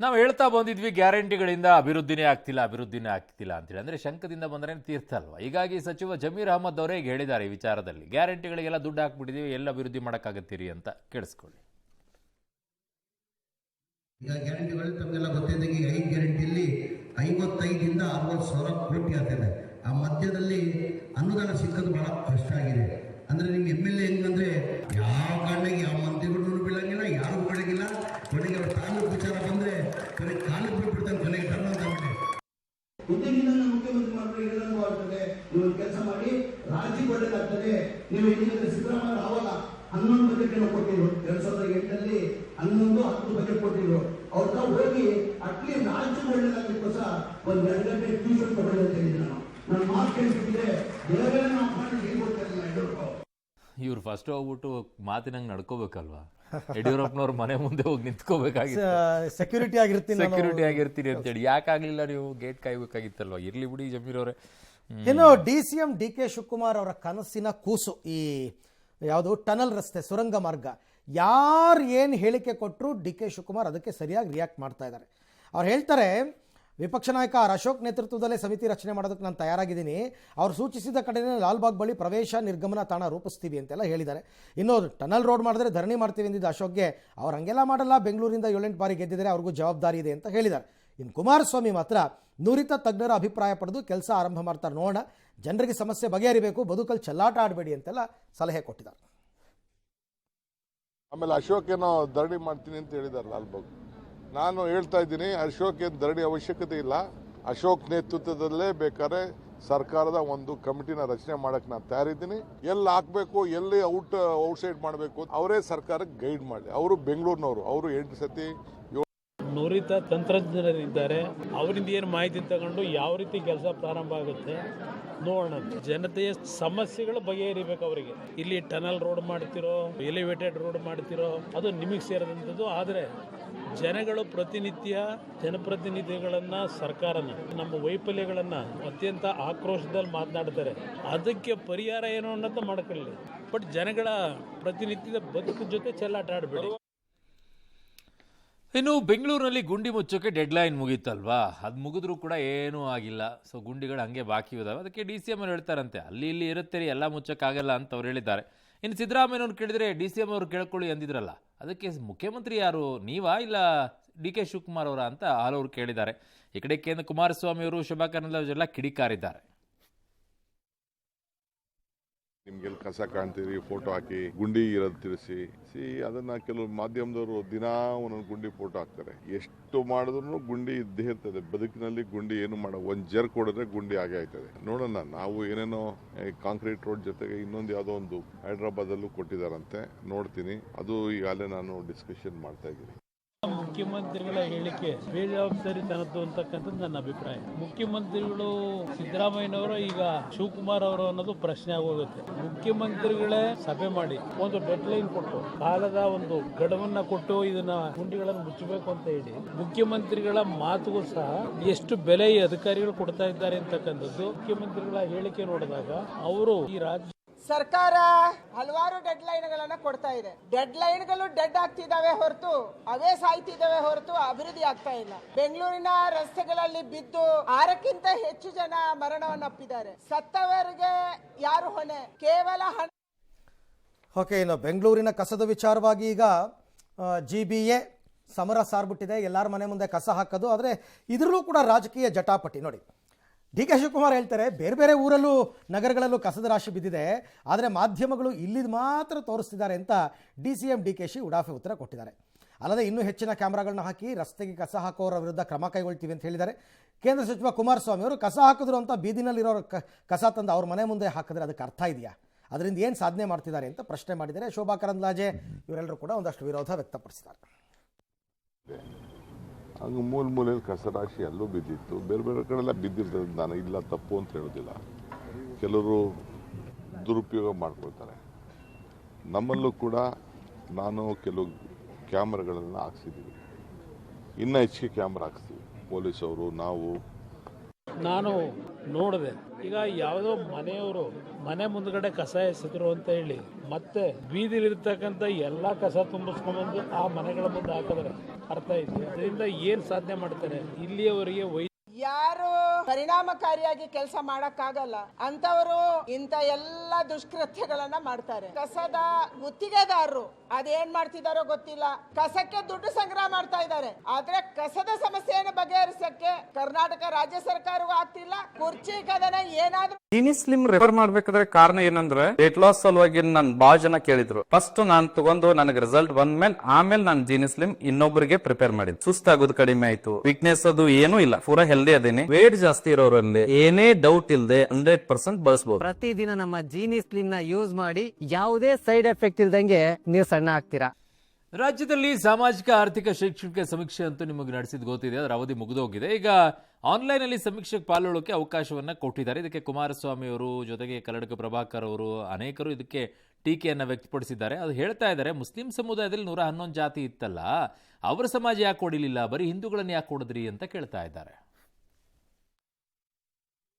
ನಾವು ಹೇಳ್ತಾ ಬಂದಿದ್ವಿ ಗ್ಯಾರಂಟಿಗಳಿಂದ ಅಭಿವೃದ್ಧಿನೇ ಆಗ್ತಿಲ್ಲ ಅಂತೇಳಿ. ಅಂದರೆ ಶಂಕದಿಂದ ಬಂದರೆ ತೀರ್ಥ ಅಲ್ವಾ. ಹೀಗಾಗಿ ಸಚಿವ ಜಮೀರ್ ಅಹಮದ್ ಅವರೇ ಈಗ ಹೇಳಿದ್ದಾರೆ ಈ ವಿಚಾರದಲ್ಲಿ, ಗ್ಯಾರಂಟಿಗಳಿಗೆಲ್ಲ ದುಡ್ಡು ಹಾಕ್ಬಿಟ್ಟಿದ್ದೀವಿ, ಎಲ್ಲ ಅಭಿವೃದ್ಧಿ ಮಾಡೋಕ್ಕಾಗತ್ತೀರಿ ಅಂತ. ಕೇಳಿಸ್ಕೊಳ್ಳಿ. ಈಗ ಗ್ಯಾರಂಟಿಗಳು ತಮಗೆಲ್ಲ ಗೊತ್ತಿದ್ದಾಗ ಈಗ 5 ಗ್ಯಾರಂಟಿಯಲ್ಲಿ 55ರಿಂದ 60 ಸಾವಿರ ಕೋಟಿ ಆಗ್ತಿದೆ. ಆ ಮಧ್ಯದಲ್ಲಿ ಅನುದಾನ ಸಿಕ್ಕದು ಬಹಳ ಕಷ್ಟ ಆಗಿದೆ. ಅಂದ್ರೆ ನಿಮ್ಗೆ MLA ಹೆಂಗಂದ್ರೆ ಯಾವ ಕಾರಣಕ್ಕೆ ಯಾವ ಮಂತ್ರಿಗಳು ಬೀಳಂಗಿಲ್ಲ, ಯಾರು ಬೀಳಂಗಿಲ್ಲ. ಕೊನೆಗೆ ಅವ್ರ ತಾಲೂಕು ವಿಚಾರ ಬಂದ್ರೆ ಕೊನೆಗೆ ಕಾಲಕ್ಕೆ ಬಿಟ್ಬಿಡ್ತಾನೆ, ಕೊನೆಗೆ ಟರ್ನ್ ಅಂತ ಬಿಟ್ಟೆ. ಹುದ್ದೆಗಿಂತ ಮುಖ್ಯಮಂತ್ರಿ ಮಾಡಲು ಹೇಳಂಗೂ ಆಗ್ತದೆ. ನೀವು ಕೆಲಸ ಮಾಡಿ ರಾಜ್ಯಕ್ಕೆ ಒಳ್ಳೇದಾಗ್ತದೆ. ನೀವು ಇನ್ನೊಂದು ಸಿದ್ದರಾಮಯ್ಯ ಆವಾಗ 11 ಬಜೆಟ್ ಕೊಟ್ಟಿದ್ರು. 2008ರಲ್ಲಿ 11-10 ಬಜೆಟ್ ಕೊಟ್ಟಿದ್ರು. ಅವ್ರನ್ನ ಹೋಗಿ ಅಟ್ಲೀಸ್ಟ್ ರಾಜ್ಯಕ್ಕೆ ಒಳ್ಳೇದಾಗಲಿಕ್ಕೋಸ್ಕರ ಒಂದು 2 ಗಂಟೆ ಟ್ಯೂಷನ್ ತಗೊಳ್ಳಿ ಅಂತ ಹೇಳಿದ್ರು. ನಾನು ಮಾತು ಕೇಳಿಸಿದ್ರೆ ಬೇರೆ ನಾವು ಮಾಡಿ ಹೇಳ್ಕೊಡ್ತಾ ಯಡಿಯೂರಪ್ಪ. ಇವ್ರು ಫಸ್ಟ್ ಹೋಗ್ಬಿಟ್ಟು ಮಾತಿನಂಗೆ ನಡ್ಕೋಬೇಕಲ್ವಾ. ಯಡಿಯೂರಪ್ಪನವ್ರ ಮನೆ ಮುಂದೆ ಹೋಗಿ ನಿಂತ್ಕೋಬೇಕಾಗಿತ್ತು. ಸೆಕ್ಯೂರಿಟಿ ಆಗಿರ್ತೀನಿ ಅಂತೇಳಿ. ಯಾಕಾಗ್ಲಿಲ್ಲ ನೀವು ಗೇಟ್ ಕಾಯ್ಬೇಕಾಗಿತ್ತಲ್ವಾ. ಇರ್ಲಿ ಬಿಡಿ ಜಮೀರ್ ಅವರೇ. ಇನ್ನು DCM DK ಶಿವಕುಮಾರ್ ಅವರ ಕನಸಿನ ಕೂಸು ಈ ಯಾವುದು ಟನಲ್ ರಸ್ತೆ, ಸುರಂಗ ಮಾರ್ಗ. ಯಾರು ಏನು ಹೇಳಿಕೆ ಕೊಟ್ಟರು DK ಶಿವಕುಮಾರ್ ಅದಕ್ಕೆ ಸರಿಯಾಗಿ ರಿಯಾಕ್ಟ್ ಮಾಡ್ತಾ ಇದ್ದಾರೆ. ಅವ್ರು ಹೇಳ್ತಾರೆ, ವಿಪಕ್ಷ ನಾಯಕ ಅಶೋಕ್ ನೇತೃತ್ವದಲ್ಲೇ ಸಮಿತಿ ರಚನೆ ಮಾಡೋದಕ್ಕೆ ನಾನು ತಯಾರಾಗಿದ್ದೀನಿ. ಅವ್ರು ಸೂಚಿಸಿದ ಕಡೆನೇ ಲಾಲ್ಬಾಗ್ ಬಳಿ ಪ್ರವೇಶ ನಿರ್ಗಮನ ತಾಣ ರೂಪಿಸ್ತೀವಿ ಅಂತೆಲ್ಲ ಹೇಳಿದ್ದಾರೆ. ಇನ್ನು ಟನಲ್ ರೋಡ್ ಮಾಡಿದ್ರೆ ಧರಣಿ ಮಾಡ್ತೀವಿ ಅಂದಿದ್ದು ಅಶೋಕ್ಗೆ ಅವ್ರು ಹಂಗೆಲ್ಲ ಮಾಡಲ್ಲ, ಬೆಂಗಳೂರಿಂದ 7-8 ಬಾರಿ ಗೆದ್ದಿದ್ದಾರೆ, ಅವ್ರಿಗೂ ಜವಾಬ್ದಾರಿ ಇದೆ ಅಂತ ಹೇಳಿದ್ದಾರೆ. ಇನ್ನು ಕುಮಾರಸ್ವಾಮಿ ಮಾತ್ರ ನುರಿತ ತಜ್ಞರ ಅಭಿಪ್ರಾಯ ಪಡೆದು ಕೆಲಸ ಆರಂಭ ಮಾಡ್ತಾರೆ, ನೋಡೋಣ, ಜನರಿಗೆ ಸಮಸ್ಯೆ ಬಗೆಹರಿಬೇಕು, ಬದುಕಲ್ಲಿ ಚೆಲ್ಲಾಟ ಆಡಬೇಡಿ ಅಂತೆಲ್ಲ ಸಲಹೆ ಕೊಟ್ಟಿದ್ದಾರೆ. ಆಮೇಲೆ ಅಶೋಕ್ ಏನೋ ಧರಣಿ ಮಾಡ್ತೀನಿ ಅಂತ ಹೇಳಿದ್ದಾರೆ ಲಾಲ್ಬಾಗ್. ನಾನು ಹೇಳ್ತಾ ಇದ್ದೀನಿ, ಅಶೋಕ್ ಏನು ಧರಣಿ ಅವಶ್ಯಕತೆ ಇಲ್ಲ. ಅಶೋಕ್ ನೇತೃತ್ವದಲ್ಲೇ ಬೇಕಾದ್ರೆ ಸರ್ಕಾರದ ಒಂದು ಕಮಿಟಿನ ರಚನೆ ಮಾಡಕ್ಕೆ ನಾನು ತಯಾರಿದ್ದೀನಿ. ಎಲ್ಲಿ ಹಾಕಬೇಕು, ಎಲ್ಲಿ ಔಟ್ಸೈಡ್ ಮಾಡಬೇಕು ಅವರೇ ಸರ್ಕಾರಕ್ಕೆ ಗೈಡ್ ಮಾಡಲಿ. ಅವರು ಬೆಂಗಳೂರಿನವರು, ಅವರು 8 ಸತಿ ನುರಿತ ತಂತ್ರಜ್ಞರಿದ್ದಾರೆ. ಅವರಿಂದ ಏನು ಮಾಹಿತಿ ತಗೊಂಡು ಯಾವ ರೀತಿ ಕೆಲಸ ಪ್ರಾರಂಭ ಆಗುತ್ತೆ ನೋಡೋಣ. ಜನತೆಯ ಸಮಸ್ಯೆಗಳು ಬಗೆಹರಿಬೇಕು ಅವರಿಗೆ. ಇಲ್ಲಿ ಟನಲ್ ರೋಡ್ ಮಾಡ್ತಿರೋ, ಎಲಿವೇಟೆಡ್ ರೋಡ್ ಮಾಡ್ತಿರೋ ಅದು ನಿಮಗೆ ಸೇರಿದಂಥದ್ದು. ಆದರೆ ಜನಗಳು ಪ್ರತಿನಿತ್ಯ ಜನಪ್ರತಿನಿಧಿಗಳನ್ನ, ಸರ್ಕಾರನ, ನಮ್ಮ ವೈಫಲ್ಯಗಳನ್ನ ಅತ್ಯಂತ ಆಕ್ರೋಶದಲ್ಲಿ ಮಾತನಾಡ್ತಾರೆ. ಅದಕ್ಕೆ ಪರಿಹಾರ ಏನು ಅನ್ನೋದು ಮಾಡ್ಕೊಳ್ಳಿ. ಬಟ್ ಜನಗಳ ಪ್ರತಿನಿತ್ಯದ ಬದುಕು ಜೊತೆ ಚೆಲ್ಲಾಟ ಆಡಬೇಡಿ. ಇನ್ನು ಬೆಂಗಳೂರಿನಲ್ಲಿ ಗುಂಡಿ ಮುಚ್ಚೋಕ್ಕೆ ಡೆಡ್ಲೈನ್ ಮುಗೀತಲ್ವಾ. ಅದು ಮುಗಿದ್ರೂ ಕೂಡ ಏನೂ ಆಗಿಲ್ಲ. ಸೊ ಗುಂಡಿಗಳು ಹಂಗೆ ಬಾಕಿ ಇದಾವೆ. ಅದಕ್ಕೆ DCM ಅವ್ರು ಹೇಳ್ತಾರಂತೆ, ಅಲ್ಲಿ ಇಲ್ಲಿ ಇರುತ್ತೆ ರೀ, ಎಲ್ಲ ಮುಚ್ಚೋಕ್ಕಾಗಲ್ಲ ಅಂತ ಅವ್ರು ಹೇಳಿದ್ದಾರೆ. ಇನ್ನು ಸಿದ್ದರಾಮಯ್ಯನವ್ರು ಕೇಳಿದರೆ DCM ಅವ್ರು ಕೇಳ್ಕೊಳ್ಳಿ ಅಂದಿದ್ರಲ್ಲ, ಅದಕ್ಕೆ ಮುಖ್ಯಮಂತ್ರಿ ಯಾರು, ನೀವಾ ಇಲ್ಲ DK ಶಿವಕುಮಾರ್ ಅವರ ಅಂತ ಹಲವರು ಕೇಳಿದ್ದಾರೆ. ಈ ಕಡೆ ಕೇಂದ್ರ ಕುಮಾರಸ್ವಾಮಿ ಅವರು, ಶೋಭಾ ಕರಂದ್ಲಾಜೆ ಕಿಡಿಕಾರಿದ್ದಾರೆ. ನಿಮ್ಗೆಲ್ಲಿ ಕಸ ಕಾಣ್ತೀರಿ, ಫೋಟೋ ಹಾಕಿ ಗುಂಡಿ ಇರೋದು ತಿಳಿಸಿ. ಅದನ್ನ ಕೆಲವು ಮಾಧ್ಯಮದವರು ದಿನಾ ಒಂದೊಂದು ಗುಂಡಿ ಫೋಟೋ ಹಾಕ್ತಾರೆ. ಎಷ್ಟು ಮಾಡಿದ್ರು ಗುಂಡಿ ಇದ್ದೇ ಇರ್ತದೆ ಬದುಕಿನಲ್ಲಿ. ಗುಂಡಿ ಏನು ಮಾಡೋ, ಒಂದ್ ಜರ್ ಕೊಡಿದ್ರೆ ಗುಂಡಿ ಆಗೇ ಆಯ್ತದೆ. ನೋಡೋಣ, ನಾವು ಏನೇನೋ ಕಾಂಕ್ರೀಟ್ ರೋಡ್ ಜೊತೆಗೆ ಇನ್ನೊಂದು ಯಾವುದೋ ಒಂದು ಹೈದರಾಬಾದ್ ಅಲ್ಲೂ ಕೊಟ್ಟಿದ್ದಾರಂತೆ, ನೋಡ್ತೀನಿ. ಅದು ಈಗಾಗಲೇ ನಾನು ಡಿಸ್ಕಷನ್ ಮಾಡ್ತಾ ಇದ್ದೀನಿ. ಮುಖ್ಯಮಂತ್ರಿಗಳ ಹೇಳಿಕೆ ಬೇಜವಾಬ್ದಾರಿತನದ್ದು ಅಂತಕ್ಕಂಥದ್ದು ನನ್ನ ಅಭಿಪ್ರಾಯ. ಮುಖ್ಯಮಂತ್ರಿಗಳು ಸಿದ್ದರಾಮಯ್ಯನವರು ಈಗ ಶಿವಕುಮಾರ್ ಅವರು ಅನ್ನೋದು ಪ್ರಶ್ನೆ ಆಗೋಗುತ್ತೆ. ಮುಖ್ಯಮಂತ್ರಿಗಳೇ ಸಭೆ ಮಾಡಿ ಒಂದು ಡೆಡ್ ಲೈನ್ ಕೊಟ್ಟು, ಕಾಲದ ಒಂದು ಗಡುವನ್ನ ಕೊಟ್ಟು ಇದನ್ನ ಗುಂಡಿಗಳನ್ನು ಮುಚ್ಚಬೇಕು ಅಂತ ಹೇಳಿ ಮುಖ್ಯಮಂತ್ರಿಗಳ ಮಾತುಗೂ ಸಹ ಎಷ್ಟು ಬೆಲೆ ಈ ಅಧಿಕಾರಿಗಳು ಕೊಡ್ತಾ ಇದ್ದಾರೆ ಅಂತಕ್ಕಂಥದ್ದು ಮುಖ್ಯಮಂತ್ರಿಗಳ ಹೇಳಿಕೆ ನೋಡಿದಾಗ ಅವರು ಈ ರಾಜ್ಯ ಸರ್ಕಾರ ಹಲವಾರು ಡೆಡ್ ಲೈನ್ಗಳನ್ನ ಕೊಡ್ತಾ ಇದೆ. ಡೆಡ್ ಲೈನ್ಗಳು ಡೆಡ್ ಆಗ್ತಿದ್ದಾವೆ ಹೊರತು, ಅವೇ ಸಾಯ್ತಿದ್ದಾವೆ ಹೊರತು ಅಭಿವೃದ್ಧಿ ಆಗ್ತಾ ಇಲ್ಲ. ಬೆಂಗಳೂರಿನ ರಸ್ತೆಗಳಲ್ಲಿ ಬಿದ್ದು 6ಕ್ಕಿಂತ ಹೆಚ್ಚು ಜನ ಮರಣವನ್ನಪ್ಪಿದ್ದಾರೆ. ಸತ್ತವರಿಗೆ ಯಾರು ಹೊಣೆ? ಕೇವಲ ಹಣ. ಓಕೆ, ಇನ್ನು ಬೆಂಗಳೂರಿನ ಕಸದ ವಿಚಾರವಾಗಿ ಈಗ GBA ಸಮರ ಸಾರ್ಬಿಟ್ಟಿದೆ. ಎಲ್ಲರ ಮನೆ ಮುಂದೆ ಕಸ ಹಾಕೋದು. ಆದರೆ ಇದರಲ್ಲೂ ಕೂಡ ರಾಜಕೀಯ ಜಟಾಪಟಿ ನೋಡಿ. DK ಶಿವಕುಮಾರ್ ಹೇಳ್ತಾರೆ, ಬೇರೆ ಬೇರೆ ಊರಲ್ಲೂ ನಗರಗಳಲ್ಲೂ ಕಸದ ರಾಶಿ ಬಿದ್ದಿದೆ, ಆದರೆ ಮಾಧ್ಯಮಗಳು ಇಲ್ಲಿದು ಮಾತ್ರ ತೋರಿಸ್ತಿದ್ದಾರೆ ಅಂತ DCM DKಶಿ ಉಡಾಫೆ ಉತ್ತರ ಕೊಟ್ಟಿದ್ದಾರೆ. ಅಲ್ಲದೆ ಇನ್ನೂ ಹೆಚ್ಚಿನ ಕ್ಯಾಮ್ರಾಗಳನ್ನ ಹಾಕಿ ರಸ್ತೆಗೆ ಕಸ ಹಾಕೋರ ವಿರುದ್ಧ ಕ್ರಮ ಕೈಗೊಳ್ತೀವಿ ಅಂತ ಹೇಳಿದ್ದಾರೆ. ಕೇಂದ್ರ ಸಚಿವ ಕುಮಾರಸ್ವಾಮಿ ಅವರು ಕಸ ಹಾಕಿದ್ರು ಅಂತ ಬೀದಿನಲ್ಲಿರೋ ಕಸ ತಂದು ಅವ್ರ ಮನೆ ಮುಂದೆ ಹಾಕಿದ್ರೆ ಅದಕ್ಕೆ ಅರ್ಥ ಇದೆಯಾ, ಅದರಿಂದ ಏನು ಸಾಧನೆ ಮಾಡ್ತಿದ್ದಾರೆ ಅಂತ ಪ್ರಶ್ನೆ ಮಾಡಿದ್ದಾರೆ. ಶೋಭಾ ಕರಂದ್ಲಾಜೆ ಇವರೆಲ್ಲರೂ ಕೂಡ ಒಂದಷ್ಟು ವಿರೋಧ ವ್ಯಕ್ತಪಡಿಸಿದ್ದಾರೆ. ಹಂಗೆ ಮೂಲೆಯಲ್ಲಿ ಕಸರಾಶಿ ಎಲ್ಲೂ ಬಿದ್ದಿತ್ತು, ಬೇರೆ ಬೇರೆ ಕಡೆಲ್ಲ ಬಿದ್ದಿರ್ತದೆ. ನಾನು ಇಲ್ಲ ತಪ್ಪು ಅಂತ ಹೇಳೋದಿಲ್ಲ. ಕೆಲವರು ದುರುಪಯೋಗ ಮಾಡ್ಕೊಳ್ತಾರೆ. ನಮ್ಮಲ್ಲೂ ಕೂಡ ನಾನು ಕೆಲವು ಕ್ಯಾಮ್ರಾಗಳನ್ನು ಹಾಕ್ಸಿದ್ದೀವಿ, ಇನ್ನೂ ಹೆಚ್ಚಿಗೆ ಕ್ಯಾಮ್ರಾ ಹಾಕ್ಸ್ತೀವಿ. ಪೊಲೀಸವರು, ನಾವು. ನಾನು ನೋಡಿದೆ ಈಗ ಯಾವುದೋ ಮನೆಯವರು ಮನೆ ಮುಂದ್ಗಡೆ ಕಸ ಎಸೆದ್ರು ಅಂತ ಹೇಳಿ ಮತ್ತೆ ಬೀದಿಲಿರ್ತಕ್ಕಂಥ ಎಲ್ಲಾ ಕಸ ತುಂಬಿಸ್ಕೊಂಡ್ಬಂದು ಆ ಮನೆಗಳ ಮುಂದೆ ಹಾಕಿದ್ರೆ ಅರ್ಥ ಇದೆ. ಅದರಿಂದ ಏನ್ ಸಾಧನೆ ಮಾಡ್ತಾರೆ? ಇಲ್ಲಿಯವರೆಗೆ ಯಾರು ಪರಿಣಾಮಕಾರಿಯಾಗಿ ಕೆಲಸ ಮಾಡಕ್ಕಾಗಲ್ಲ ಅಂತವರು ಇಂಥ ಎಲ್ಲ ದುಷ್ಕೃತ್ಯಗಳನ್ನ ಮಾಡ್ತಾರೆ. ಕಸದ ಗುತ್ತಿಗೆದಾರರು ಅದೇನ್ ಮಾಡ್ತಿದಾರೋ ಗೊತ್ತಿಲ್ಲ, ಕಸಕ್ಕೆ ದುಡ್ಡು ಸಂಗ್ರಹ ಮಾಡ್ತಾ ಇದ್ದಾರೆ. ಆದ್ರೆ ಕಸದ ಸಮಸ್ಯೆಯನ್ನು ಬಗೆಹರಿಸಕ್ಕೆ ಕರ್ನಾಟಕ ರಾಜ್ಯ ಸರ್ಕಾರವೂ ಆಗ್ತಿಲ್ಲ. ಕುರ್ಚಿ ಕದನ ಏನಾದ್ರೂ ಜೀನಿ ಸ್ಲಿಮ್ ರೆಫರ್ ಮಾಡ್ಬೇಕಾದ್ರೆ ಕಾರಣ ಏನಂದ್ರೆ ವೇಟ್ ಲಾಸ್ ಸಲುವಾಗಿ ನನ್ ಬಾಳ ಜನ ಕೇಳಿದ್ರು. ಫಸ್ಟ್ ನಾನ್ ತಗೊಂಡು ನನಗೆ ರಿಸಲ್ಟ್ ಬಂದ್ಮೇಲೆ ಆಮೇಲೆ ನಾನು ಜೀನಿ ಸ್ಲಿಮ್ ಇನ್ನೊಬ್ಬರಿಗೆ ಪ್ರಿಪೇರ್ ಮಾಡಿದ್. ಸುಸ್ತಾಗೋದು ಕಡಿಮೆ ಆಯ್ತು, ವೀಕ್ನೆಸ್ ಅದು ಏನೂ ಇಲ್ಲ, ಪೂರಾ ಹೆಲ್ದಿ ಅದೇನೆ. ವೇಟ್ ಜಾಸ್ತಿ ಇರೋರಲ್ಲಿ ಏನೇ ಡೌಟ್ ಇಲ್ಲದೆ 100% ಬಳಸಬಹುದು. ಪ್ರತಿದಿನ ನಮ್ಮ ಜೀನಿ ಸ್ಲಿಮ್ ನ ಯೂಸ್ ಮಾಡಿ ಯಾವುದೇ ಸೈಡ್ ಎಫೆಕ್ಟ್ ಇಲ್ದಂಗೆ ನೀವು ಸಣ್ಣ ಆಗ್ತೀರಾ. ರಾಜ್ಯದಲ್ಲಿ ಸಾಮಾಜಿಕ ಆರ್ಥಿಕ ಶೈಕ್ಷಣಿಕ ಸಮೀಕ್ಷೆ ಅಂತೂ ನಿಮಗೆ ನಡೆಸಿದ ಗೊತ್ತಿದೆ, ಅದರ ಅವಧಿ ಮುಗಿದೋಗಿದೆ. ಈಗ ಆನ್ಲೈನಲ್ಲಿ ಸಮೀಕ್ಷೆಗೆ ಪಾಲ್ಗೊಳ್ಳೋಕೆ ಅವಕಾಶವನ್ನ ಕೊಟ್ಟಿದ್ದಾರೆ. ಇದಕ್ಕೆ ಕುಮಾರಸ್ವಾಮಿ ಅವರು ಜೊತೆಗೆ ಕನ್ನಡಕ ಪ್ರಭಾಕರ್ ಅವರು ಅನೇಕರು ಇದಕ್ಕೆ ಟೀಕೆಯನ್ನು ವ್ಯಕ್ತಪಡಿಸಿದ್ದಾರೆ. ಅದು ಹೇಳ್ತಾ ಇದ್ದಾರೆ, ಮುಸ್ಲಿಂ ಸಮುದಾಯದಲ್ಲಿ 111 ಜಾತಿ ಇತ್ತಲ್ಲ, ಅವರ ಸಮಾಜ ಯಾಕೆ ಕೊಡಲಿಲ್ಲ, ಬರೀ ಹಿಂದೂಗಳನ್ನ ಯಾಕೆ ಕೊಡಿದ್ರಿ ಅಂತ ಕೇಳ್ತಾ ಇದ್ದಾರೆ.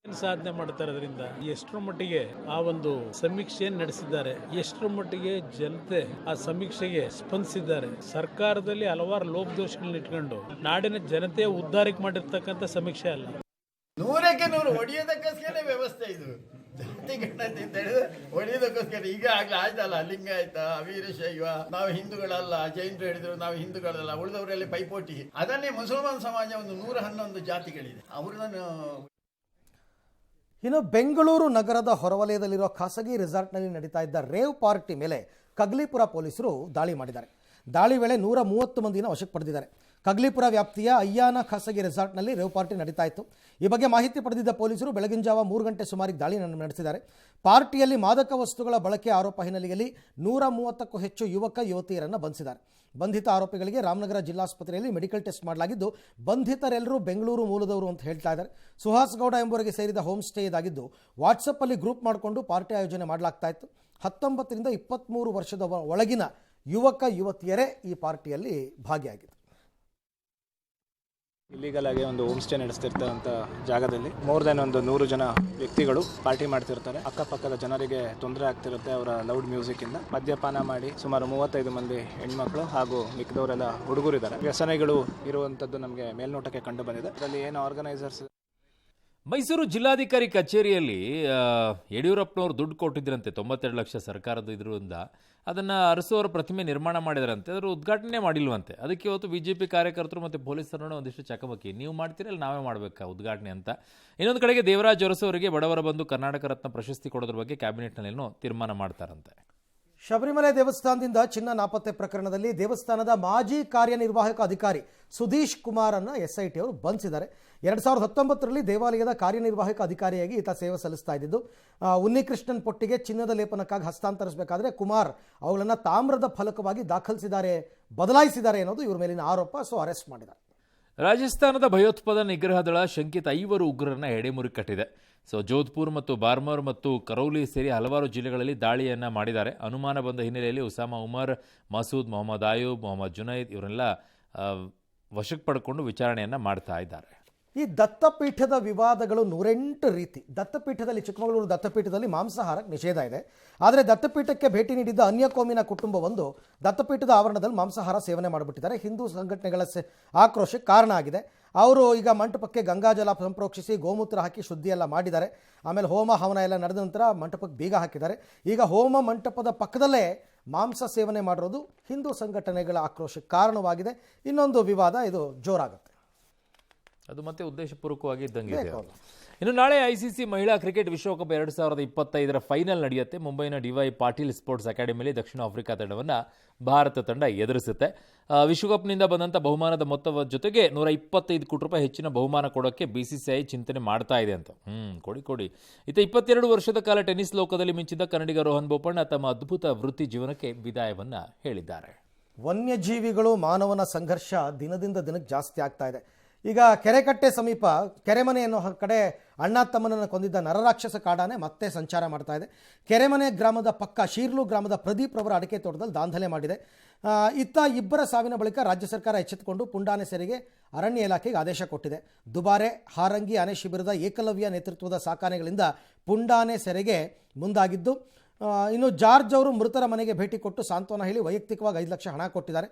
ಸಾಧನೆ ಮಾಡ್ತಾರೆ, ಅದರಿಂದ ಎಷ್ಟರ ಮಟ್ಟಿಗೆ ಆ ಒಂದು ಸಮೀಕ್ಷೆ ನಡೆಸಿದ್ದಾರೆ, ಎಷ್ಟರ ಮಟ್ಟಿಗೆ ಜನತೆ ಆ ಸಮೀಕ್ಷೆಗೆ ಸ್ಪಂದಿಸಿದ್ದಾರೆ. ಸರ್ಕಾರದಲ್ಲಿ ಹಲವಾರು ಲೋಪದೋಷಗಳನ್ನ ಇಟ್ಕೊಂಡು ನಾಡಿನ ಜನತೆಯ ಉದ್ಧಾರಕ್ಕೆ ಮಾಡಿರ್ತಕ್ಕಂಥ ಸಮೀಕ್ಷೆ ಅಲ್ಲ. 100% ಹೊಡೆಯೋದಕ್ಕೋಸ್ಕರ ವ್ಯವಸ್ಥೆ ಇದು. ಜಾತಿ ಗಣತಿ ಅಂತ ಹೇಳಿದ್ರೆ ಹೊಡೆಯೋದಕ್ಕೋಸ್ಕರ. ಈಗ ಆಗ್ಲೇ ಆಯ್ತಲ್ಲ, ಲಿಂಗಾಯತ, ವೀರಶೈವ, ನಾವು ಹಿಂದೂಗಳಲ್ಲ, ಜೈನರು ಹೇಳಿದ್ರು ನಾವು ಹಿಂದೂಗಳಲ್ಲ, ಉಳಿದವರಲ್ಲಿ ಪೈಪೋಟಿ. ಅದನ್ನೇ ಮುಸಲ್ಮಾನ್ ಸಮಾಜ ಒಂದು 111 ಜಾತಿಗಳಿದೆ, ಅವ್ರನ್ನ. ಇನ್ನು ಬೆಂಗಳೂರು ನಗರದ ಹೊರವಲಯದಲ್ಲಿರುವ ಖಾಸಗಿ ರೆಸಾರ್ಟ್ನಲ್ಲಿ ನಡೀತಾ ಇದ್ದ ರೇವ್ ಪಾರ್ಟಿ ಮೇಲೆ ಕಗ್ಲಿಪುರ ಪೊಲೀಸರು ದಾಳಿ ಮಾಡಿದ್ದಾರೆ. ದಾಳಿ ವೇಳೆ 130 ಮಂದಿನ ವಶಕ್ಕೆ ಪಡೆದಿದ್ದಾರೆ. ಕಗ್ಲಿಪುರ ವ್ಯಾಪ್ತಿಯ ಅಯ್ಯಾನ ಖಾಸಗಿ ರೆಸಾರ್ಟ್ನಲ್ಲಿ ರೇವ್ ಪಾರ್ಟಿ ನಡೀತಾ ಇತ್ತು. ಈ ಬಗ್ಗೆ ಮಾಹಿತಿ ಪಡೆದಿದ್ದ ಪೊಲೀಸರು ಬೆಳಗಿನ ಜಾವ 3 ಗಂಟೆ ಸುಮಾರಿಗೆ ದಾಳಿ ನಡೆಸಿದ್ದಾರೆ. ಪಾರ್ಟಿಯಲ್ಲಿ ಮಾದಕ ವಸ್ತುಗಳ ಬಳಕೆ ಆರೋಪ ಹಿನ್ನೆಲೆಯಲ್ಲಿ 130ಕ್ಕೂ ಹೆಚ್ಚು ಯುವಕ ಯುವತಿಯರನ್ನು ಬಂಧಿಸಿದ್ದಾರೆ. ಬಂಧಿತ ಆರೋಪಿಗಳಿಗೆ ರಾಮನಗರ ಜಿಲ್ಲಾಸ್ಪತ್ರೆಯಲ್ಲಿ ಮೆಡಿಕಲ್ ಟೆಸ್ಟ್ ಮಾಡಲಾಗಿದ್ದು, ಬಂಧಿತರೆಲ್ಲರೂ ಬೆಂಗಳೂರು ಮೂಲದವರು ಅಂತ ಹೇಳ್ತಾ ಇದ್ದಾರೆ. ಸುಹಾಸ್ ಗೌಡ ಎಂಬುವರಿಗೆ ಸೇರಿದ ಹೋಮ್ ಸ್ಟೇ ಇದಾಗಿದ್ದು, ವಾಟ್ಸಪ್ಪಲ್ಲಿ ಗ್ರೂಪ್ ಮಾಡಿಕೊಂಡು ಪಾರ್ಟಿ ಆಯೋಜನೆ ಮಾಡಲಾಗ್ತಾ ಇತ್ತು. 19ರಿಂದ 23 ವರ್ಷದ ಒಳಗಿನ ಯುವಕ ಯುವತಿಯರೇ ಈ ಪಾರ್ಟಿಯಲ್ಲಿ ಭಾಗಿಯಾಗಿದ್ದರು. ಇಲ್ಲಿಗಲ್ ಆಗಿ ಒಂದು ಹೋಮ್ ಸ್ಟೇ ನಡೆಸ್ತಿರ್ತಕ್ಕಂಥ ಜಾಗದಲ್ಲಿ ಮೋರ್ ದೆನ್ ಒಂದು 100 ಜನ ವ್ಯಕ್ತಿಗಳು ಪಾರ್ಟಿ ಮಾಡ್ತಿರ್ತಾರೆ. ಅಕ್ಕಪಕ್ಕದ ಜನರಿಗೆ ತೊಂದರೆ ಆಗ್ತಿರುತ್ತೆ ಅವರ ಲೌಡ್ ಮ್ಯೂಸಿಕ್ ಇಂದ. ಮದ್ಯಪಾನ ಮಾಡಿ ಸುಮಾರು 35 ಮಂದಿ ಹೆಣ್ಮಕ್ಳು ಹಾಗೂ ಮಿಕ್ಕಿದವರೆಲ್ಲ ಹುಡುಗರಿದ್ದಾರೆ. ವ್ಯಸನಗಳು ಇರುವಂತದ್ದು ನಮಗೆ ಮೇಲ್ನೋಟಕ್ಕೆ ಕಂಡು ಬಂದಿದೆ. ಇದರಲ್ಲಿ ಏನು ಆರ್ಗನೈಸರ್ಸ್. ಮೈಸೂರು ಜಿಲ್ಲಾಧಿಕಾರಿ ಕಚೇರಿಯಲ್ಲಿ ಯಡಿಯೂರಪ್ಪನವರು ದುಡ್ಡು ಕೊಟ್ಟಿದ್ರಂತೆ, 92 ಲಕ್ಷ ಸರ್ಕಾರದ ಇದರಿಂದ. ಅದನ್ನು ಅರಸುವರ ಪ್ರತಿಮೆ ನಿರ್ಮಾಣ ಮಾಡಿದಾರಂತೆ, ಅದರ ಉದ್ಘಾಟನೆ ಮಾಡಿಲ್ವಂತೆ. ಅದಕ್ಕೆ ಇವತ್ತು BJP ಕಾರ್ಯಕರ್ತರು ಮತ್ತು ಪೊಲೀಸರನ್ನು ಒಂದಿಷ್ಟು ಚಕಮಕಿ, ನೀವು ಮಾಡ್ತೀರಲ್ಲ ನಾವೇ ಮಾಡಬೇಕಾ ಉದ್ಘಾಟನೆ ಅಂತ. ಇನ್ನೊಂದು ಕಡೆಗೆ ದೇವರಾಜ್ ಅರಸು ಅವರಿಗೆ ಬಡವರ ಬಂಧು ಕರ್ನಾಟಕ ರತ್ನ ಪ್ರಶಸ್ತಿ ಕೊಡೋದ್ರ ಬಗ್ಗೆ ಕ್ಯಾಬಿನೆಟ್ನಲ್ಲೇನೋ ತೀರ್ಮಾನ ಮಾಡ್ತಾರಂತೆ. ಶಬರಿಮಲೆ ದೇವಸ್ಥಾನದಿಂದ ಚಿನ್ನ ನಾಪತ್ತೆ ಪ್ರಕರಣದಲ್ಲಿ ದೇವಸ್ಥಾನದ ಮಾಜಿ ಕಾರ್ಯನಿರ್ವಾಹಕ ಅಧಿಕಾರಿ ಸುಧೀಶ್ ಕುಮಾರನ್ನು SIT ಅವರು ಬಂಧಿಸಿದ್ದಾರೆ. 2019ರಲ್ಲಿ ದೇವಾಲಯದ ಕಾರ್ಯನಿರ್ವಾಹಕ ಅಧಿಕಾರಿಯಾಗಿ ಈತ ಸೇವೆ ಸಲ್ಲಿಸ್ತಾ ಇದ್ದಿದ್ದು. ಉನ್ನಿಕೃಷ್ಣನ್ ಪೊಟ್ಟಿಗೆ ಚಿನ್ನದ ಲೇಪನಕ್ಕಾಗಿ ಹಸ್ತಾಂತರಿಸಬೇಕಾದ್ರೆ ಕುಮಾರ್ ಅವುಗಳನ್ನು ತಾಮ್ರದ ಫಲಕವಾಗಿ ಬದಲಾಯಿಸಿದ್ದಾರೆ ಅನ್ನೋದು ಇವ್ರ ಮೇಲಿನ ಆರೋಪ. ಅರೆಸ್ಟ್ ಮಾಡಿದ್ದಾರೆ. ರಾಜಸ್ಥಾನದ ಭಯೋತ್ಪಾದನಾ ನಿಗ್ರಹ ದಳ ಶಂಕಿತ 5 ಉಗ್ರರನ್ನ ಎಡೆಮುರಿ ಕಟ್ಟಿದೆ. ಜೋಧ್ಪುರ್ ಮತ್ತು ಬಾರ್ಮರ್ ಮತ್ತು ಕರೌಲಿ ಸೇರಿ ಹಲವಾರು ಜಿಲ್ಲೆಗಳಲ್ಲಿ ದಾಳಿಯನ್ನು ಮಾಡಿದ್ದಾರೆ. ಅನುಮಾನ ಬಂದ ಹಿನ್ನೆಲೆಯಲ್ಲಿ ಉಸಾಮಾ ಉಮರ್, ಮಸೂದ್, ಮೊಹಮ್ಮದ್ ಆಯೂಬ್, ಮೊಹಮ್ಮದ್ ಜುನೈದ್ ಇವರೆಲ್ಲ ವಶಕ್ಕೆ ಪಡ್ಕೊಂಡು ವಿಚಾರಣೆಯನ್ನು ಮಾಡ್ತಾ ಇದ್ದಾರೆ. ಈ ದತ್ತಪೀಠದ ವಿವಾದಗಳು 108 ರೀತಿ. ದತ್ತಪೀಠದಲ್ಲಿ, ಚಿಕ್ಕಮಗಳೂರು ದತ್ತಪೀಠದಲ್ಲಿ ಮಾಂಸಾಹಾರಕ್ಕೆ ನಿಷೇಧ ಇದೆ. ಆದರೆ ದತ್ತಪೀಠಕ್ಕೆ ಭೇಟಿ ನೀಡಿದ್ದ ಅನ್ಯ ಕೋಮಿನ ಕುಟುಂಬವೊಂದು ದತ್ತಪೀಠದ ಆವರಣದಲ್ಲಿ ಮಾಂಸಾಹಾರ ಸೇವನೆ ಮಾಡಿಬಿಟ್ಟಿದ್ದಾರೆ. ಹಿಂದೂ ಸಂಘಟನೆಗಳ ಆಕ್ರೋಶಕ್ಕೆ ಕಾರಣ ಆಗಿದೆ. ಅವರು ಈಗ ಮಂಟಪಕ್ಕೆ ಗಂಗಾಜಲ ಸಂಪ್ರೋಕ್ಷಿಸಿ ಗೋಮೂತ್ರ ಹಾಕಿ ಶುದ್ಧಿ ಎಲ್ಲ ಮಾಡಿದ್ದಾರೆ. ಆಮೇಲೆ ಹೋಮ ಹವನ ಎಲ್ಲ ನಡೆದ ನಂತರ ಮಂಟಪಕ್ಕೆ ಬೀಗ ಹಾಕಿದ್ದಾರೆ. ಈಗ ಹೋಮ ಮಂಟಪದ ಪಕ್ಕದಲ್ಲೇ ಮಾಂಸ ಸೇವನೆ ಮಾಡಿರೋದು ಹಿಂದೂ ಸಂಘಟನೆಗಳ ಆಕ್ರೋಶಕ್ಕೆ ಕಾರಣವಾಗಿದೆ. ಇನ್ನೊಂದು ವಿವಾದ ಇದು ಜೋರಾಗುತ್ತೆ. ಅದು ಮತ್ತೆ ಉದ್ದೇಶಪೂರ್ವಕವಾಗಿ ಇದ್ದಂಗೆ ಇದೆ. ಇನ್ನು ನಾಳೆ ICC ಮಹಿಳಾ ಕ್ರಿಕೆಟ್ ವಿಶ್ವಕಪ್ 2025ರ ಫೈನಲ್ ನಡೆಯುತ್ತೆ. ಮುಂಬೈನ DY ಪಾಟೀಲ್ ಸ್ಪೋರ್ಟ್ಸ್ ಅಕಾಡೆಮಿಯಲ್ಲಿ ದಕ್ಷಿಣ ಆಫ್ರಿಕಾ ತಂಡವನ್ನು ಭಾರತ ತಂಡ ಎದುರಿಸುತ್ತೆ. ವಿಶ್ವಕಪ್ನಿಂದ ಬಂದಂಥ ಬಹುಮಾನದ ಮೊತ್ತದ ಜೊತೆಗೆ 125 ಕೋಟಿ ರೂಪಾಯಿ ಹೆಚ್ಚಿನ ಬಹುಮಾನ ಕೊಡೋಕ್ಕೆ BCCI ಚಿಂತನೆ ಮಾಡ್ತಾ ಇದೆ ಅಂತ. ಕೊಡಿ. ಈತ 22 ವರ್ಷದ ಕಾಲ ಟೆನ್ನಿಸ್ ಲೋಕದಲ್ಲಿ ಮಿಂಚಿದ ಕನ್ನಡಿಗ ರೋಹನ್ ಬೋಪಣ್ಣ ತಮ್ಮ ಅದ್ಭುತ ವೃತ್ತಿ ಜೀವನಕ್ಕೆ ವಿದಾಯವನ್ನು ಹೇಳಿದ್ದಾರೆ. ವನ್ಯಜೀವಿಗಳು ಮಾನವನ ಸಂಘರ್ಷ ದಿನದಿಂದ ದಿನಕ್ಕೆ ಜಾಸ್ತಿ ಆಗ್ತಾ ಇದೆ. ಈಗ ಕೆರೆಕಟ್ಟೆ ಸಮೀಪ ಕೆರೆಮನೆ ಅನ್ನೋ ಕಡೆ ಅಣ್ಣ ತಮ್ಮನನ್ನು ಕೊಂದಿದ್ದ ನರರಾಕ್ಷಸ ಕಾಡಾನೆ ಮತ್ತೆ ಸಂಚಾರ ಮಾಡ್ತಾ ಇದೆ. ಕೆರೆಮನೆ ಗ್ರಾಮದ ಪಕ್ಕ ಶೀರ್ಲು ಗ್ರಾಮದ ಪ್ರದೀಪ್ ರವರ ಅಡಿಕೆ ತೋಟದಲ್ಲಿ ದಾಂಧಲೆ ಮಾಡಿದೆ. ಇತ್ತ ಇಬ್ಬರ ಸಾವಿನ ಬಳಿಕ ರಾಜ್ಯ ಸರ್ಕಾರ ಎಚ್ಚೆತ್ತುಕೊಂಡು ಪುಂಡಾನೆ ಸೆರೆಗೆ ಅರಣ್ಯ ಇಲಾಖೆಗೆ ಆದೇಶ ಕೊಟ್ಟಿದೆ. ದುಬಾರೆ, ಹಾರಂಗಿ ಆನೆ ಶಿಬಿರದ ಏಕಲವ್ಯ ನೇತೃತ್ವದ ಸಾಕಾನೆಗಳಿಂದ ಪುಂಡಾನೆ ಸೆರೆಗೆ ಮುಂದಾಗಿದ್ದು, ಇನ್ನು ಜಾರ್ಜ್ ಅವರು ಮೃತರ ಮನೆಗೆ ಭೇಟಿ ಕೊಟ್ಟು ಸಾಂತ್ವನ ಹೇಳಿ ವೈಯಕ್ತಿಕವಾಗಿ 5 ಲಕ್ಷ ಹಣ ಕೊಟ್ಟಿದ್ದಾರೆ.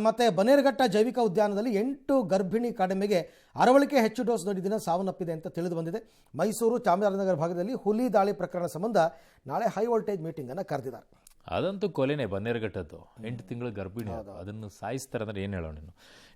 ಮತ್ತು ಬನ್ನೇರುಘಟ್ಟ ಜೈವಿಕ ಉದ್ಯಾನದಲ್ಲಿ 8 ಗರ್ಭಿಣಿ ಕಡಿಮೆಗೆ ಅರವಳಿಕೆ ಹೆಚ್ಚು ಡೋಸ್ ನೀಡಿದ ಸಾವನ್ನಪ್ಪಿದೆ ಅಂತ ತಿಳಿದು ಬಂದಿದೆ. ಮೈಸೂರು, ಚಾಮರಾಜನಗರ ಭಾಗದಲ್ಲಿ ಹುಲಿ ದಾಳಿ ಪ್ರಕರಣ ಸಂಬಂಧ ನಾಳೆ ಹೈ ವೋಲ್ಟೇಜ್ ಮೀಟಿಂಗನ್ನು ಕರೆದಿದ್ದಾರೆ. ಅದಂತೂ ಕೊಲೆನೇ, ಬನ್ನೇರುಘಟ್ಟದ್ದು 8 ತಿಂಗಳ ಗರ್ಭಿಣಿ, ಅದನ್ನು ಸಾಯಿಸ್ತಾರೆ ಅಂದರೆ ಏನು ಹೇಳೋಣ.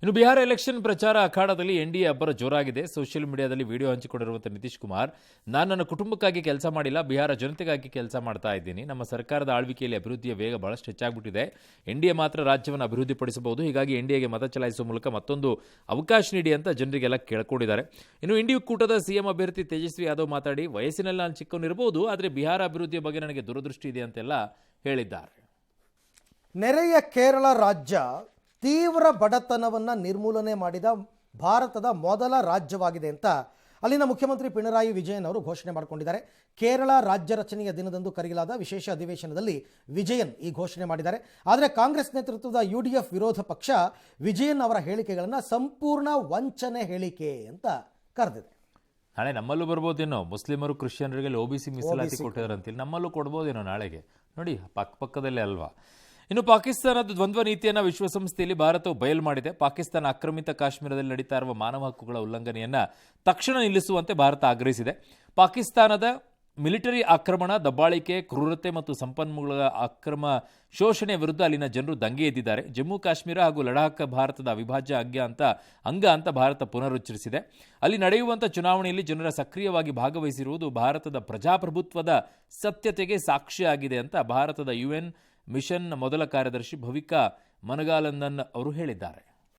ಇನ್ನು ಬಿಹಾರ ಎಲೆಕ್ಷನ್ ಪ್ರಚಾರ ಅಖಾಡದಲ್ಲಿ NDA ಅಬ್ಬರ ಜೋರಾಗಿದೆ. ಸೋಷಿಯಲ್ ಮೀಡಿಯಾದಲ್ಲಿ ವಿಡಿಯೋ ಹಂಚಿಕೊಂಡಿರುವಂಥ ನಿತೀಶ್ ಕುಮಾರ್, ನಾನು ನನ್ನ ಕುಟುಂಬಕ್ಕಾಗಿ ಕೆಲಸ ಮಾಡಿಲ್ಲ, ಬಿಹಾರ ಜನತೆಗಾಗಿ ಕೆಲಸ ಮಾಡ್ತಾ ಇದ್ದೀನಿ. ನಮ್ಮ ಸರ್ಕಾರದ ಆಳ್ವಿಕೆಯಲ್ಲಿ ಅಭಿವೃದ್ಧಿಯ ವೇಗ ಬಹಳಷ್ಟು ಹೆಚ್ಚಾಗ್ಬಿಟ್ಟಿದೆ. NDA ಮಾತ್ರ ರಾಜ್ಯವನ್ನು ಅಭಿವೃದ್ಧಿಪಡಿಸಬಹುದು, ಹೀಗಾಗಿ NDAಗೆ ಮತ ಚಲಾಯಿಸುವ ಮೂಲಕ ಮತ್ತೊಂದು ಅವಕಾಶ ನೀಡಿ ಅಂತ ಜನರಿಗೆಲ್ಲ ಕೇಳ್ಕೊಂಡಿದ್ದಾರೆ. ಇನ್ನು ಇಂಡಿ ಕೂಟದ CM ಅಭ್ಯರ್ಥಿ ತೇಜಸ್ವಿ ಯಾದವ್ ಮಾತಾಡಿ, ವಯಸ್ಸಿನಲ್ಲಿ ನಾನು ಚಿಕ್ಕವನಿರಬಹುದು, ಆದರೆ ಬಿಹಾರ ಅಭಿವೃದ್ಧಿಯ ಬಗ್ಗೆ ನನಗೆ ದೂರದೃಷ್ಟಿ ಇದೆ ಅಂತೆಲ್ಲ ಹೇಳಿದ್ದಾರೆ. ನೆರೆಯ ಕೇರಳ ರಾಜ್ಯ ತೀವ್ರ ಬಡತನವನ್ನು ನಿರ್ಮೂಲನೆ ಮಾಡಿದ ಭಾರತದ ಮೊದಲ ರಾಜ್ಯವಾಗಿದೆ ಅಂತ ಅಲ್ಲಿನ ಮುಖ್ಯಮಂತ್ರಿ ಪಿಣರಾಯಿ ವಿಜಯನ್ ಅವರು ಘೋಷಣೆ ಮಾಡಿಕೊಂಡಿದ್ದಾರೆ. ಕೇರಳ ರಾಜ್ಯ ರಚನೆಯ ದಿನದಂದು ಕರೆಯಲಾದ ವಿಶೇಷ ಅಧಿವೇಶನದಲ್ಲಿ ವಿಜಯನ್ ಈ ಘೋಷಣೆ ಮಾಡಿದ್ದಾರೆ. ಆದರೆ ಕಾಂಗ್ರೆಸ್ ನೇತೃತ್ವದ UDF ವಿರೋಧ ಪಕ್ಷ ವಿಜಯನ್ ಅವರ ಹೇಳಿಕೆಗಳನ್ನು ಸಂಪೂರ್ಣ ವಂಚನೆ ಹೇಳಿಕೆ ಅಂತ ಕರೆದಿದೆ. ನಾಳೆ ನಮ್ಮಲ್ಲೂ ಬರ್ಬೋದೇನೋ, ಮುಸ್ಲಿಮರು ಕ್ರಿಶ್ಚಿಯನ್ರಿಗೆ OBC ಮೀಸಲಾತಿ ಕೊಟ್ಟಿದ್ದಾರಂತೇಳಿ ನಮ್ಮಲ್ಲೂ ಕೊಡ್ಬೋದೇನೋ ನಾಳೆಗೆ. ನೋಡಿ, ಪಕ್ಕದಲ್ಲೇ ಅಲ್ವಾ. ಇನ್ನು ಪಾಕಿಸ್ತಾನದ ದ್ವಂದ್ವ ನೀತಿಯನ್ನು ವಿಶ್ವಸಂಸ್ಥೆಯಲ್ಲಿ ಭಾರತವು ಬಯಲು ಮಾಡಿದೆ. ಪಾಕಿಸ್ತಾನ ಆಕ್ರಮಿತ ಕಾಶ್ಮೀರದಲ್ಲಿ ನಡೀತಾ ಇರುವ ಮಾನವ ಹಕ್ಕುಗಳ ಉಲ್ಲಂಘನೆಯನ್ನು ತಕ್ಷಣ ನಿಲ್ಲಿಸುವಂತೆ ಭಾರತ ಆಗ್ರಹಿಸಿದೆ. ಪಾಕಿಸ್ತಾನದ ಮಿಲಿಟರಿ ಆಕ್ರಮಣ, ದಬ್ಬಾಳಿಕೆ, ಕ್ರೂರತೆ ಮತ್ತು ಸಂಪನ್ಮೂಲಗಳ ಅಕ್ರಮ ಶೋಷಣೆ ವಿರುದ್ಧ ಅಲ್ಲಿನ ಜನರು ದಂಗೆ ಎದ್ದಿದ್ದಾರೆ. ಜಮ್ಮು ಕಾಶ್ಮೀರ ಹಾಗೂ ಲಡಾಖ್ ಭಾರತದ ಅವಿಭಾಜ್ಯ ಅಂಗ ಅಂತ ಭಾರತ ಪುನರುಚ್ಚರಿಸಿದೆ. ಅಲ್ಲಿ ನಡೆಯುವಂಥ ಚುನಾವಣೆಯಲ್ಲಿ ಜನರ ಸಕ್ರಿಯವಾಗಿ ಭಾಗವಹಿಸಿರುವುದು ಭಾರತದ ಪ್ರಜಾಪ್ರಭುತ್ವದ ಸತ್ಯತೆಗೆ ಸಾಕ್ಷಿಯಾಗಿದೆ ಅಂತ ಭಾರತದ UN ಮಿಷನ್ ಮೊದಲ ಕಾರ್ಯದರ್ಶಿ ಭವಿಕಾ ಮನಗಾಲಂದನ್ ಅವರು ಹೇಳಿದ್ದಾರೆ.